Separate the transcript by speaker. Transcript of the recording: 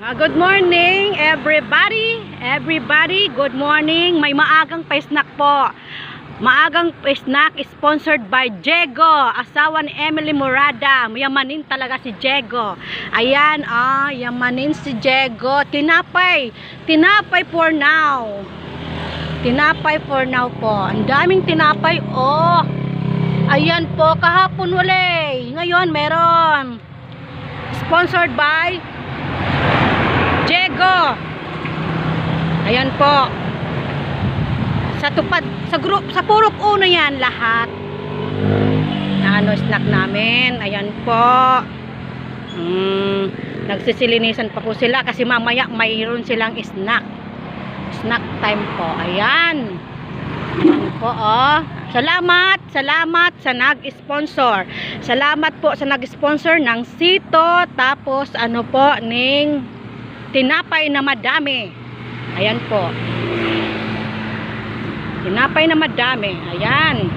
Speaker 1: Good morning everybody. Good morning. May maagang pa-snack po. Maagang pa-snack sponsored by Jego, asawa ni Emily Morada. Yamanin talaga si Jego. Ayan, yamanin si Jego. Tinapay for now. Tinapay for now po. Ang daming tinapay. Ayan po, kahapon uli. Ngayon meron. Sponsored by Jego. Ayan po. Sa tupad, sa group, sa purok uno yan lahat. Snack namin. Ayan po. Nagsisilinisan pa po sila kasi mamaya mayroon silang snack. Snack time po. Ayan. Ayan po Salamat sa nag-sponsor. Salamat po sa nag-sponsor ng Sito, tapos ning tinapay na madami. Ayan po. Tinapay na madami. Ayan.